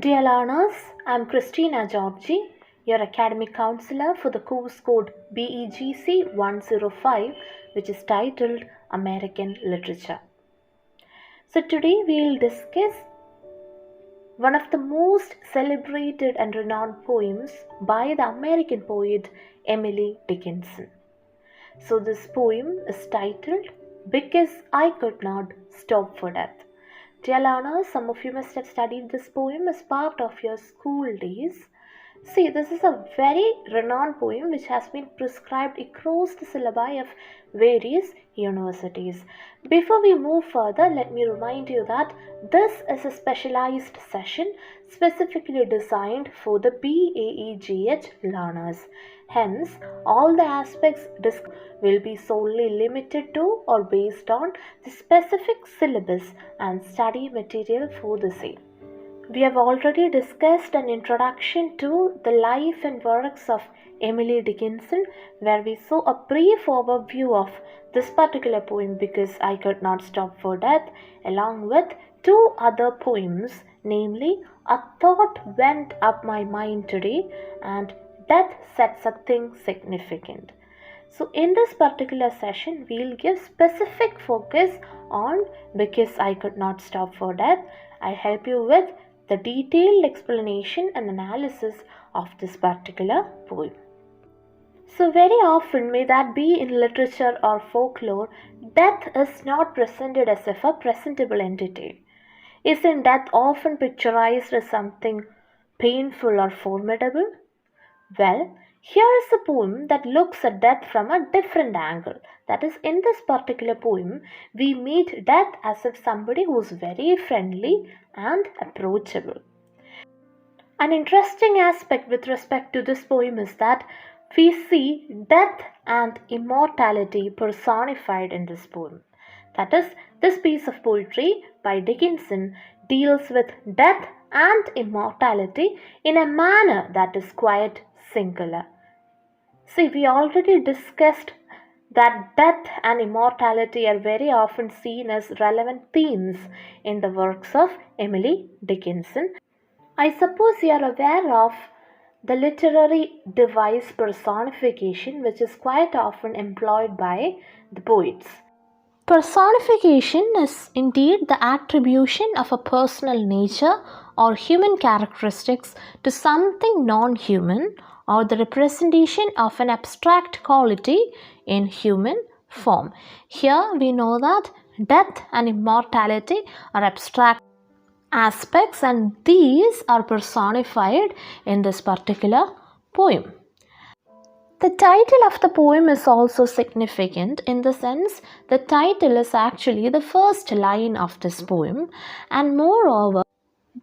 Dear learners, I am Christina Georgy, your academic counselor for the course code BEGC105, which is titled American Literature. So today we will discuss one of the most celebrated and renowned poems by the American poet Emily Dickinson. So this poem is titled Because I Could Not Stop for Death. Dear learners, some of you must have studied this poem as part of your school days. See, this is a very renowned poem which has been prescribed across the syllabi of various universities. Before we move further, let me remind you that this is a specialized session specifically designed for the BEGH learners. Hence, all the aspects discussed will be solely limited to or based on the specific syllabus and study material for the same. We have already discussed an introduction to the life and works of Emily Dickinson, where we saw a brief overview of this particular poem, Because I Could Not Stop for Death, along with two other poems, namely A Thought Went Up My Mind Today and Death Said Something Significant. So in this particular session, we will give specific focus on Because I Could Not Stop for Death. I help you with the detailed explanation and analysis of this particular poem. So very often, may that be in literature or folklore, death is not presented as if a presentable entity. Isn't death often picturized as something painful or formidable? Well, here is a poem that looks at death from a different angle. That is, in this particular poem, we meet death as if somebody who is very friendly and approachable. An interesting aspect with respect to this poem is that we see death and immortality personified in this poem. That is, this piece of poetry by Dickinson deals with death and immortality in a manner that is quite singular. See, we already discussed that death and immortality are very often seen as relevant themes in the works of Emily Dickinson. I suppose you are aware of the literary device personification, which is quite often employed by the poets. Personification is indeed the attribution of a personal nature or human characteristics to something non-human, or the representation of an abstract quality in human form. Here we know that death and immortality are abstract aspects, and these are personified in this particular poem. The title of the poem is also significant in the sense the title is actually the first line of this poem, and moreover,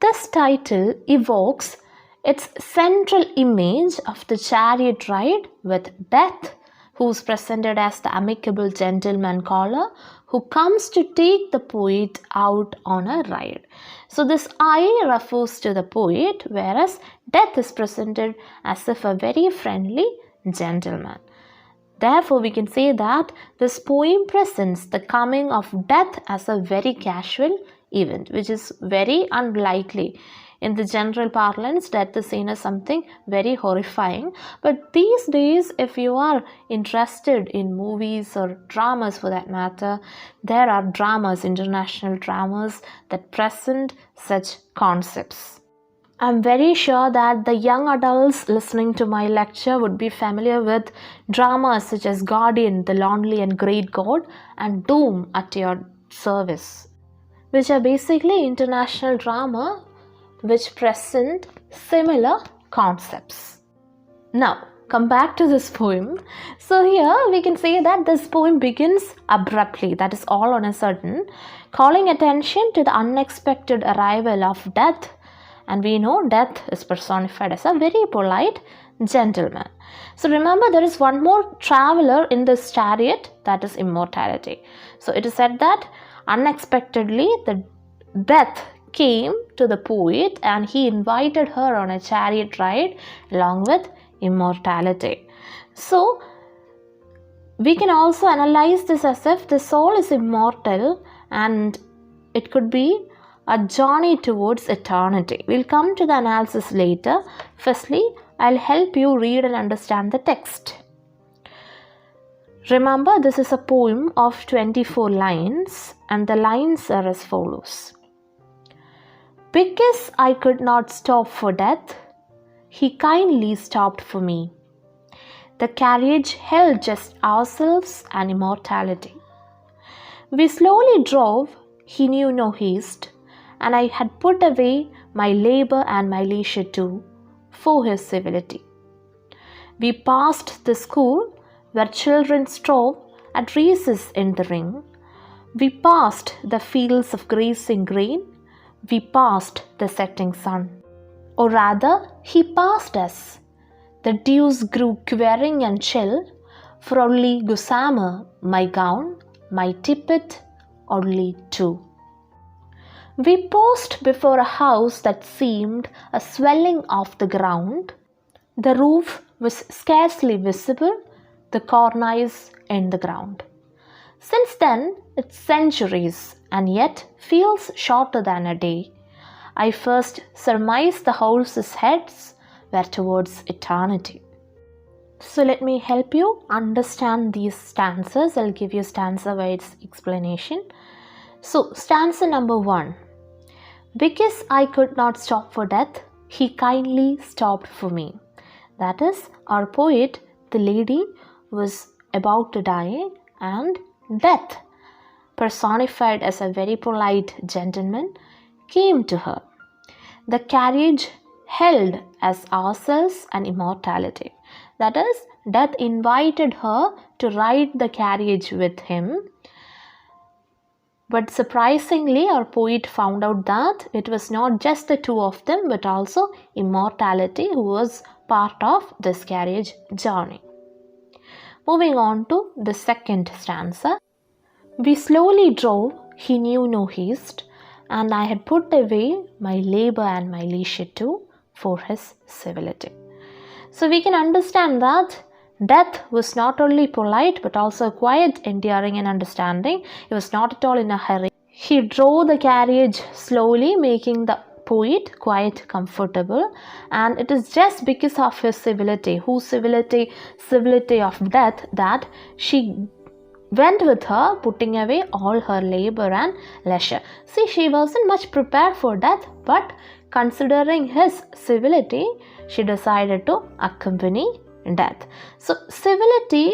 this title evokes its central image of the chariot ride with Death, who is presented as the amicable gentleman caller who comes to take the poet out on a ride. So this I refers to the poet, whereas Death is presented as if a very friendly gentleman. Therefore, we can say that this poem presents the coming of death as a very casual event, which is very unlikely. In the general parlance, death is seen as something very horrifying. But these days, if you are interested in movies or dramas for that matter, there are dramas, international dramas, that present such concepts. I'm very sure that the young adults listening to my lecture would be familiar with dramas such as Guardian, The Lonely and Great God, and Doom at Your Service, which are basically international drama which present similar concepts. Now, come back to this poem. So here we can say that this poem begins abruptly, that is all on a sudden, calling attention to the unexpected arrival of death. And we know death is personified as a very polite gentleman. So remember, there is one more traveler in this chariot, that is immortality. So it is said that unexpectedly the death came to the poet and he invited her on a chariot ride along with immortality. So we can also analyze this as if the soul is immortal, and it could be a journey towards eternity. We'll come to the analysis later. Firstly, I'll help you read and understand the text. Remember, this is a poem of 24 lines, and the lines are as follows. Because I could not stop for death, he kindly stopped for me. The carriage held just ourselves and immortality. We slowly drove, he knew no haste, and I had put away my labour and my leisure too, for his civility. We passed the school where children strove at recess in the ring. We passed the fields of grazing grain. We passed the setting sun. Or rather, he passed us. The dews grew quivering and chill, for only gossamer my gown, my tippet only too. We paused before a house that seemed a swelling of the ground. The roof was scarcely visible, the cornice in the ground. Since then, it's centuries, and yet feels shorter than a day. I first surmised the house's heads were towards eternity. So let me help you understand these stanzas. I'll give you stanza-wise explanation. So stanza number 1. Because I could not stop for death, he kindly stopped for me. That is, our poet, the lady, was about to die, and death, personified as a very polite gentleman, came to her. The carriage held as ourselves and immortality. That is, death invited her to ride the carriage with him. But surprisingly, our poet found out that it was not just the two of them, but also immortality who was part of this carriage journey. Moving on to the second stanza. We slowly drove, he knew no haste, and I had put away my labour and my leisure too, for his civility. So we can understand that death was not only polite but also quiet, enduring and understanding. He was not at all in a hurry. He drove the carriage slowly, making the poet quite comfortable, and it is just because of his civility, civility of death, that she went with her, putting away all her labor and leisure. See, she wasn't much prepared for death, but considering his civility, she decided to accompany death. So civility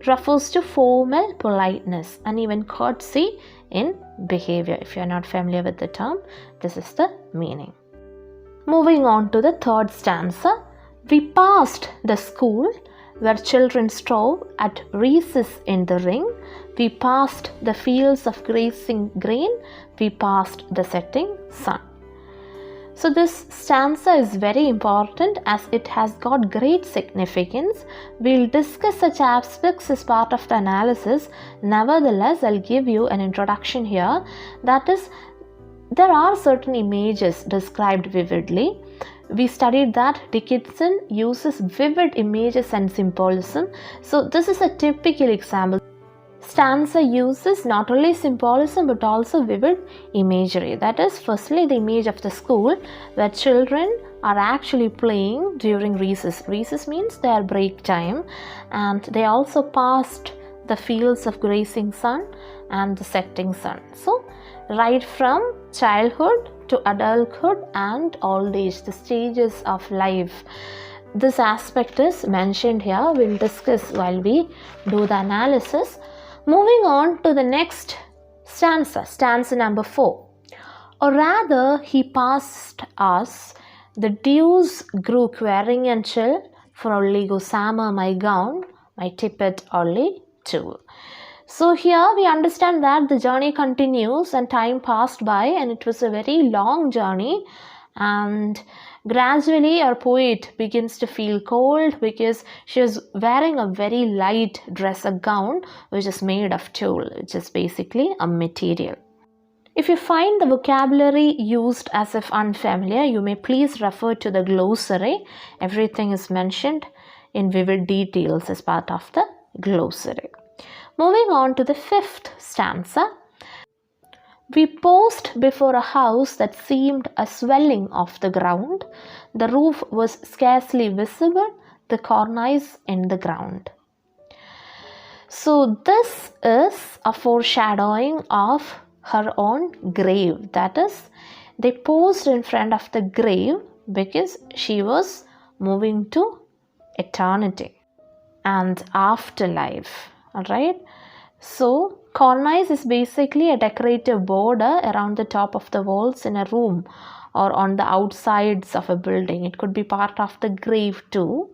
refers to formal politeness and even courtesy in behavior. If you are not familiar with the term, this is the meaning. Moving on to the third stanza. We passed the school where children strove at recess in the ring. We passed the fields of grazing grain. We passed the setting sun. So this stanza is very important as it has got great significance. We'll discuss such aspects as part of the analysis. Nevertheless, I'll give you an introduction here. That is, there are certain images described vividly. We studied that Dickinson uses vivid images and symbolism. So this is a typical example. Stanza uses not only symbolism but also vivid imagery. That is, firstly, the image of the school where children are actually playing during recess. Recess means their break time, and they also passed the fields of grazing sun and the setting sun. So right from childhood to adulthood and old age, the stages of life, this aspect is mentioned here. We'll discuss while we do the analysis. Moving on to the next stanza, stanza number 4. Or rather, he passed us, the dews grew quivering and chill, for only gossamer my gown, my tippet only too. So here we understand that the journey continues and time passed by, and it was a very long journey, and gradually our poet begins to feel cold because she is wearing a very light dress, a gown which is made of tulle, which is basically a material. If you find the vocabulary used as if unfamiliar, you may please refer to the glossary. Everything is mentioned in vivid details as part of the glossary. Moving on to the fifth stanza. We paused before a house that seemed a swelling of the ground. The roof was scarcely visible, the cornice in the ground. So this is a foreshadowing of her own grave. That is, they paused in front of the grave because she was moving to eternity and afterlife. Alright. So cornice is basically a decorative border around the top of the walls in a room or on the outsides of a building. It could be part of the grave too.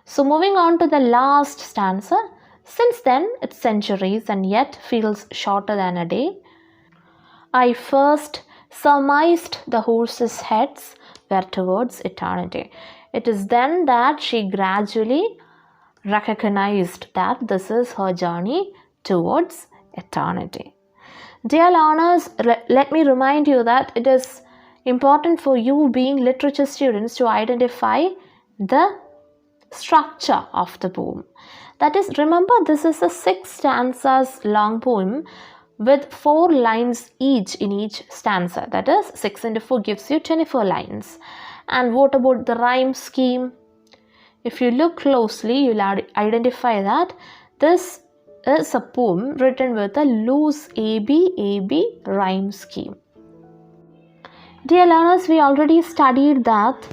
So moving on to the last stanza. Since then, it's centuries and yet feels shorter than a day. I first surmised the horses' heads were towards eternity. It is then that she gradually recognized that this is her journey towards eternity. Dear learners, let me remind you that it is important for you being literature students to identify the structure of the poem. That is, remember, this is a 6 stanzas long poem with 4 lines each in each stanza. That is, 6 into 4 gives you 24 lines. And what about the rhyme scheme? If you look closely, you'll identify that this is a poem written with a loose AB rhyme scheme. Dear learners, we already studied that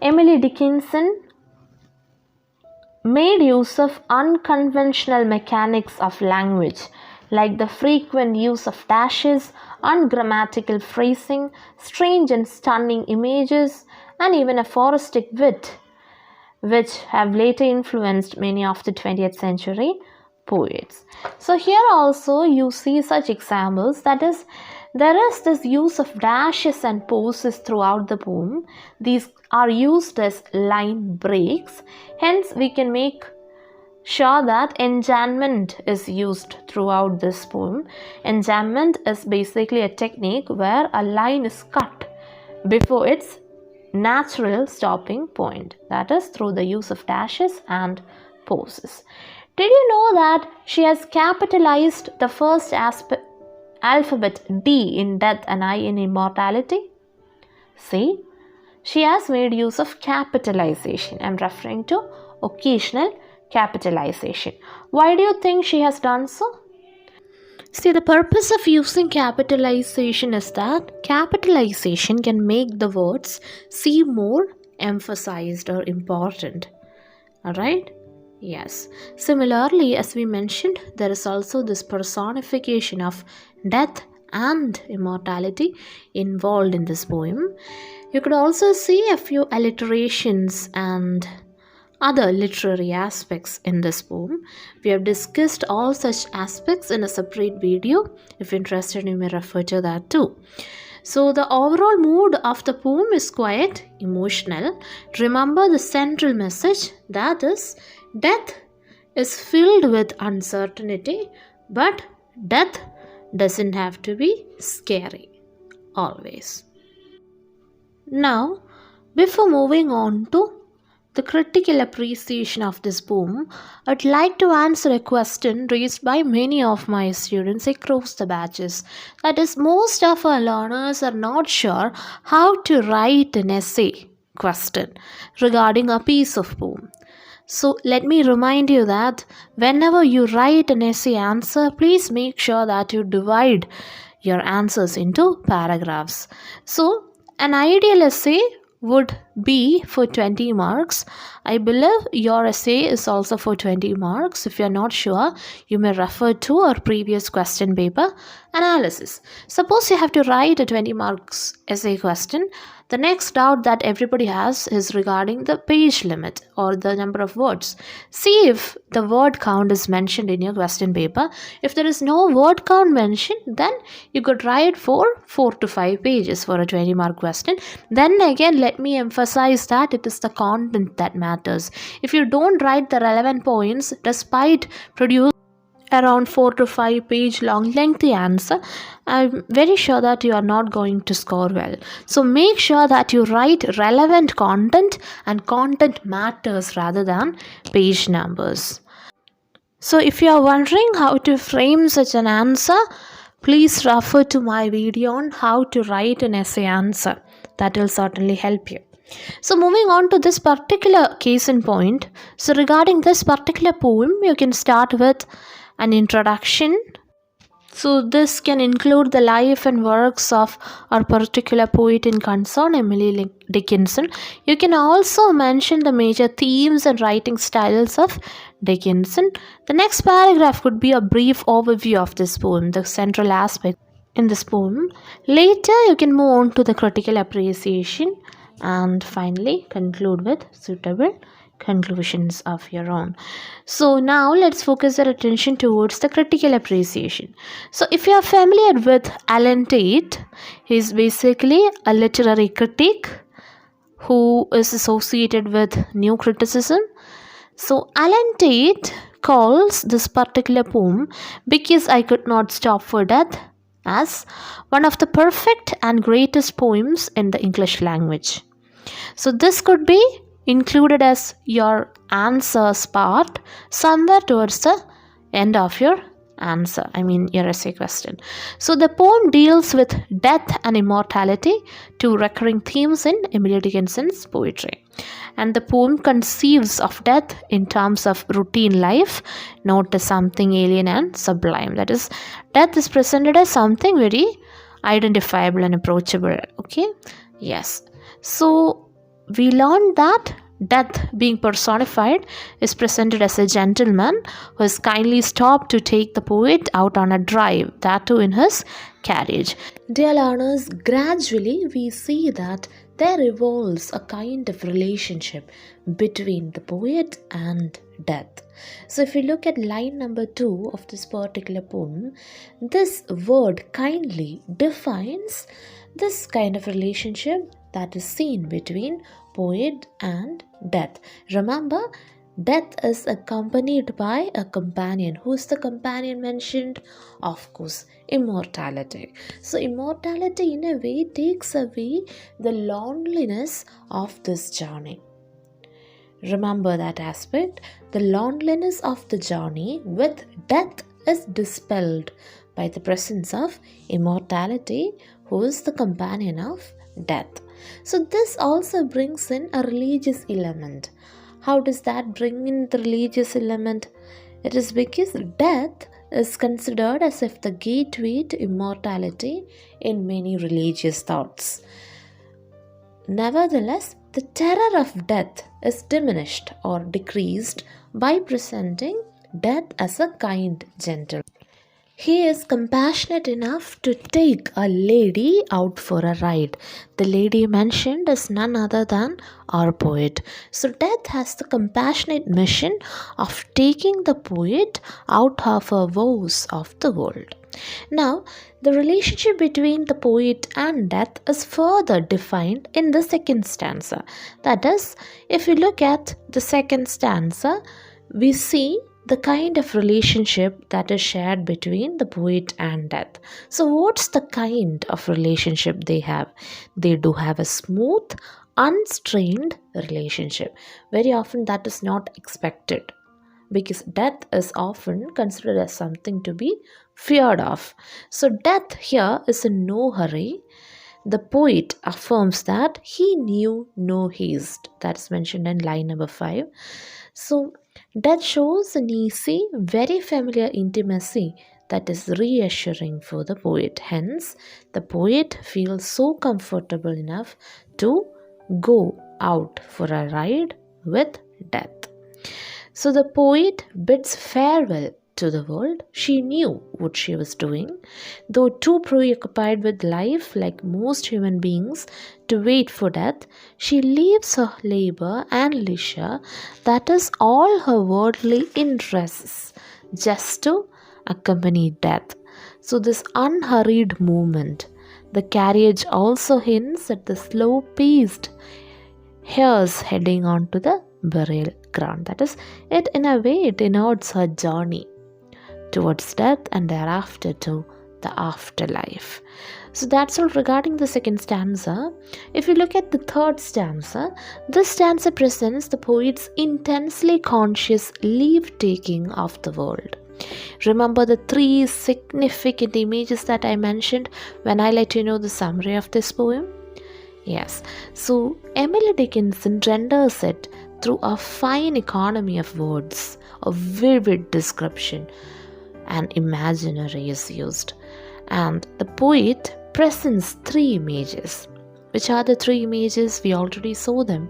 Emily Dickinson made use of unconventional mechanics of language, like the frequent use of dashes, ungrammatical phrasing, strange and stunning images, and even a aphoristic wit, which have later influenced many of the 20th century poets. So here also you see such examples, that is, there is this use of dashes and pauses throughout the poem. These are used as line breaks. Hence, we can make sure that enjambment is used throughout this poem. Enjambment is basically a technique where a line is cut before its natural stopping point. That is through the use of dashes and pauses. Did you know that she has capitalized the first alphabet D in death and I in immortality? See, she has made use of capitalization. I am referring to occasional capitalization. Why do you think she has done so? See, the purpose of using capitalization is that capitalization can make the words seem more emphasized or important. Alright? Yes. Similarly, as we mentioned, there is also this personification of death and immortality involved in this poem. You could also see a few alliterations and other literary aspects in this poem. We have discussed all such aspects in a separate video. If you're interested, you may refer to that too. So the overall mood of the poem is quite emotional. Remember the central message, that is, death is filled with uncertainty, but death doesn't have to be scary always. Now, before moving on to the critical appreciation of this poem, I'd like to answer a question raised by many of my students across the batches. That is, most of our learners are not sure how to write an essay question regarding a piece of poem. So let me remind you that whenever you write an essay answer, please make sure that you divide your answers into paragraphs. So an ideal essay would be for 20 marks. I believe your essay is also for 20 marks. If you are not sure, you may refer to our previous question paper analysis. Suppose you have to write a 20 marks essay question. The next doubt that everybody has is regarding the page limit or the number of words. See if the word count is mentioned in your question paper. If there is no word count mentioned, then you could write for 4 to 5 pages for a 20 mark question. Then again, let me emphasize that it is the content that matters. If you don't write the relevant points despite producing around 4 to 5 page long lengthy answer, I'm very sure that you are not going to score well. So make sure that you write relevant content, and content matters rather than page numbers. So if you are wondering how to frame such an answer, please refer to my video on how to write an essay answer. That will certainly help you. So moving on to this particular case in point. So regarding this particular poem, you can start with an introduction. So this can include the life and works of our particular poet in concern, Emily Dickinson. You can also mention the major themes and writing styles of Dickinson. The next paragraph could be a brief overview of this poem, the central aspect in this poem. Later, you can move on to the critical appreciation and finally conclude with suitable conclusions of your own. So now let's focus our attention towards the critical appreciation. So if you are familiar with Alan Tate, he is basically a literary critic who is associated with new criticism. So Alan Tate calls this particular poem, Because I Could Not Stop for Death, as one of the perfect and greatest poems in the English language. So this could be included as your answers part somewhere towards the end of your answer, your essay question. So the poem deals with death and immortality, two recurring themes in Emily Dickinson's poetry. And the poem conceives of death in terms of routine life, not as something alien and sublime. That is, death is presented as something very identifiable and approachable. Okay, yes. So we learned that death, being personified, is presented as a gentleman who has kindly stopped to take the poet out on a drive, that too in his carriage. Dear learners, gradually we see that there evolves a kind of relationship between the poet and death. So if you look at line number 2 of this particular poem, this word kindly defines this kind of relationship that is seen between poet and death. Remember, death is accompanied by a companion. Who is the companion mentioned? Of course, immortality. So immortality in a way takes away the loneliness of this journey. Remember that aspect. The loneliness of the journey with death is dispelled by the presence of immortality, who is the companion of death. So this also brings in a religious element. How does that bring in the religious element? It is because death is considered as if the gateway to immortality in many religious thoughts. Nevertheless, the terror of death is diminished or decreased by presenting death as a kind gentleman. He is compassionate enough to take a lady out for a ride. The lady mentioned is none other than our poet. So death has the compassionate mission of taking the poet out of her woes of the world. Now, the relationship between the poet and death is further defined in the second stanza. That is, if you look at the second stanza, we see the kind of relationship that is shared between the poet and death. So what's the kind of relationship they have? They do have a smooth, unstrained relationship. Very often that is not expected, because death is often considered as something to be feared of. So death here is in no hurry. The poet affirms that he knew no haste. That's mentioned in line number 5. So death shows an easy, very familiar intimacy that is reassuring for the poet. Hence, the poet feels so comfortable enough to go out for a ride with death. So the poet bids farewell to the world. She knew what she was doing. Though too preoccupied with life, like most human beings, to wait for death, she leaves her labor and leisure, that is all her worldly interests, just to accompany death. So this unhurried movement, the carriage also hints at the slow-paced hearse heading on to the burial ground. That is, it in a way it denotes her journey towards death and thereafter to the afterlife. So that's all regarding the second stanza. If you look at the third stanza, this stanza presents the poet's intensely conscious leave-taking of the world. Remember the three significant images that I mentioned when I let you know the summary of this poem? Yes, so Emily Dickinson renders it through a fine economy of words, a vivid description, and imaginary is used. And the poet presents three images. Which are the three images? We already saw them.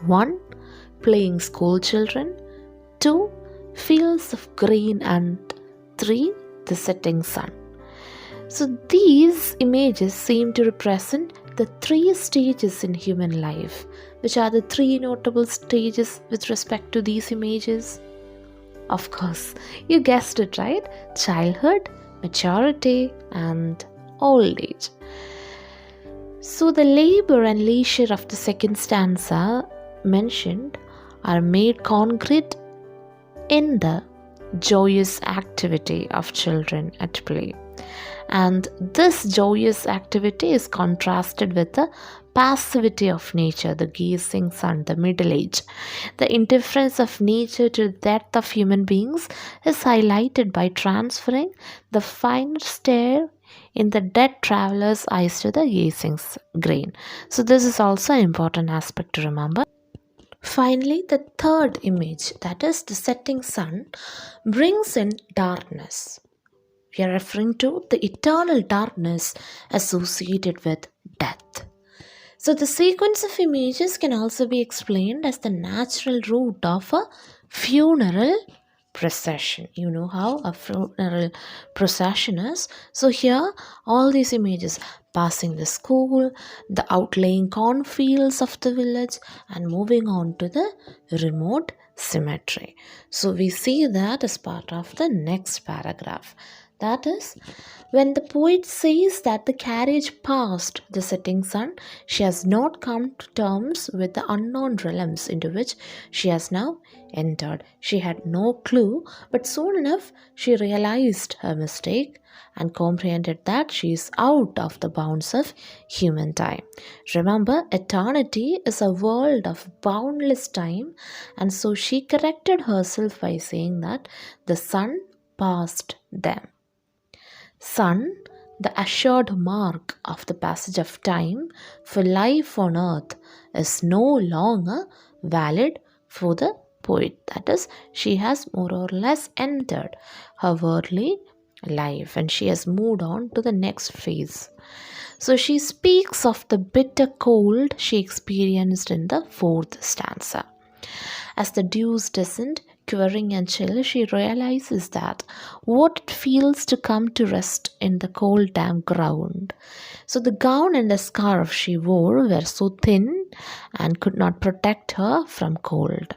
1. Playing school children. 2. Fields of grain. And 3. The setting sun. So these images seem to represent the three stages in human life. Which are the three notable stages with respect to these images? Of course, you guessed it, right? Childhood, maturity, and old age. So the labor and leisure of the second stanza mentioned are made concrete in the joyous activity of children at play. And this joyous activity is contrasted with the passivity of nature, the gazing sun, the middle age. The indifference of nature to the death of human beings is highlighted by transferring the finer stare in the dead traveler's eyes to the gazing grain. So this is also an important aspect to remember. Finally, the third image, that is the setting sun, brings in darkness. We are referring to the eternal darkness associated with death. So the sequence of images can also be explained as the natural route of a funeral procession. You know how a funeral procession is. So here all these images, passing the school, the outlying cornfields of the village, and moving on to the remote cemetery. So we see that as part of the next paragraph. That is, when the poet says that the carriage passed the setting sun, she has not come to terms with the unknown realms into which she has now entered. She had no clue, but soon enough she realized her mistake and comprehended that she is out of the bounds of human time. Remember, eternity is a world of boundless time, and so she corrected herself by saying that the sun passed them. Sun, the assured mark of the passage of time for life on earth, is no longer valid for the poet. That is, she has more or less entered her worldly life and she has moved on to the next phase. So she speaks of the bitter cold she experienced in the fourth stanza. As the dews descend, quivering and chill, she realizes that what it feels to come to rest in the cold damp ground. So the gown and the scarf she wore were so thin and could not protect her from cold.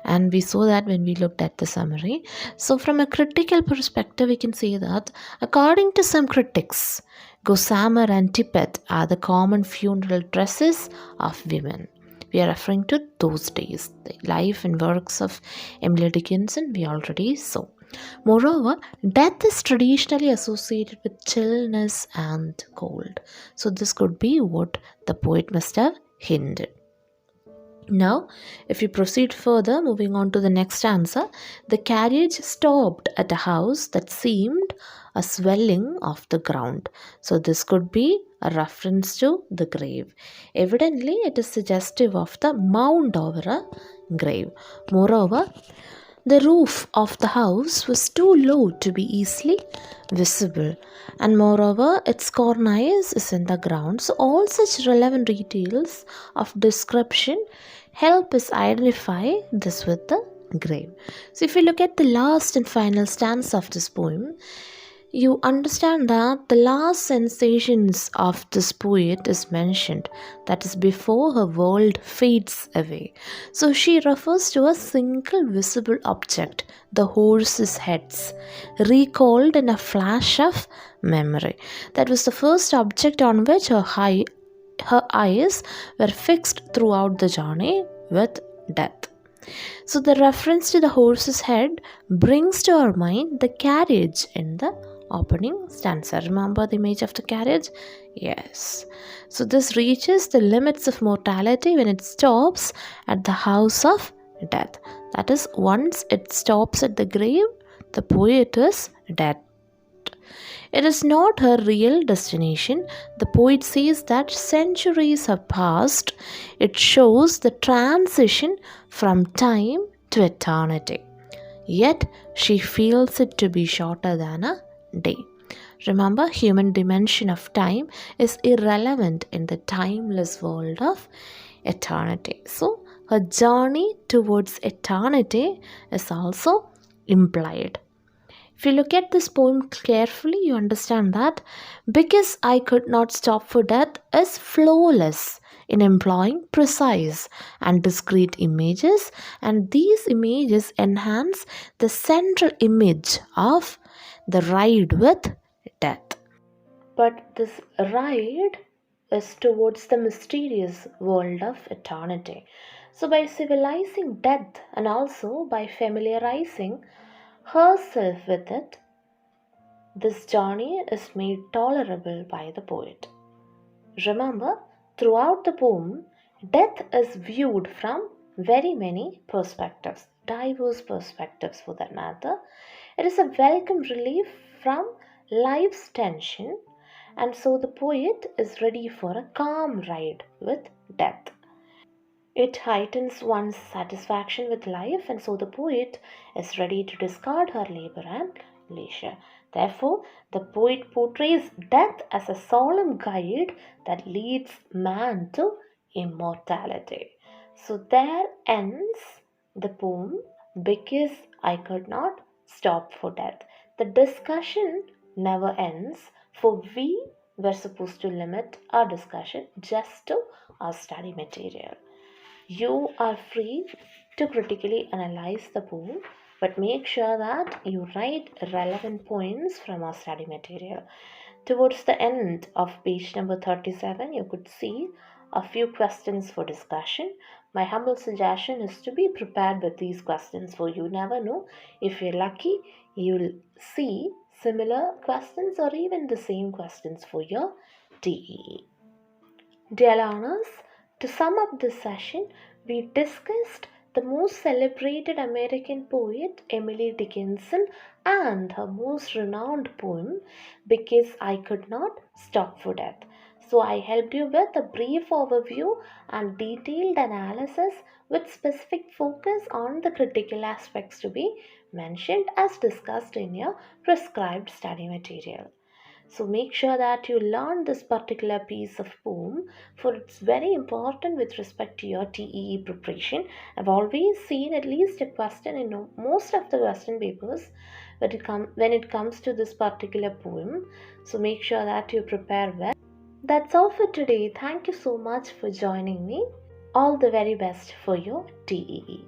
And we saw that when we looked at the summary. So from a critical perspective, we can say that according to some critics, gossamer and tippet are the common funeral dresses of women. We are referring to those days. The life and works of Emily Dickinson we already saw. Moreover, death is traditionally associated with chillness and cold. So this could be what the poet must have hinted. Now, if we proceed further, moving on to the next stanza, the carriage stopped at a house that seemed a swelling of the ground. So this could be a reference to the grave. Evidently, it is suggestive of the mound over a grave. Moreover, the roof of the house was too low to be easily visible, and moreover, its cornice is in the ground. So all such relevant details of description help us identify this with the grave. So if you look at the last and final stanza of this poem, you understand that the last sensations of this poet is mentioned, that is before her world fades away. So she refers to a single visible object, the horse's heads, recalled in a flash of memory. That was the first object on which her eyes were fixed throughout the journey with death. So the reference to the horse's head brings to our mind the carriage in the opening stanza. Remember the image of the carriage? Yes. So this reaches the limits of mortality when it stops at the house of death. That is, once it stops at the grave, The poet is dead. It is not her real destination. The poet says that centuries have passed. It shows the transition from time to eternity. Yet she feels it to be shorter than a day. Remember, human dimension of time is irrelevant in the timeless world of eternity. So, her journey towards eternity is also implied. If you look at this poem carefully, you understand that because I could not stop for death is flawless in employing precise and discrete images, and these images enhance the central image of the ride with death. But this ride is towards the mysterious world of eternity. So, by civilizing death and also by familiarizing herself with it, this journey is made tolerable by the poet. Remember, throughout the poem, death is viewed from very many perspectives, diverse perspectives for that matter. It is a welcome relief from life's tension, and so the poet is ready for a calm ride with death. It heightens one's satisfaction with life, and so the poet is ready to discard her labor and leisure. Therefore, the poet portrays death as a solemn guide that leads man to immortality. So, there ends the poem because I could not stop for death. The discussion never ends, for we were supposed to limit our discussion just to our study material. You are free to critically analyze the poem, but make sure that you write relevant points from our study material. Towards the end of page number 37, you could see a few questions for discussion. My humble suggestion is to be prepared with these questions, for you never know. If you're lucky, you'll see similar questions or even the same questions for your TEE. Dear learners, to sum up this session, we discussed the most celebrated American poet Emily Dickinson and her most renowned poem, Because I Could Not Stop for Death. So, I helped you with a brief overview and detailed analysis with specific focus on the critical aspects to be mentioned as discussed in your prescribed study material. So make sure that you learn this particular piece of poem, for it's very important with respect to your TEE preparation. I've always seen at least a question in most of the Western papers when it comes to this particular poem. So make sure that you prepare well. That's all for today. Thank you so much for joining me. All the very best for your TEE.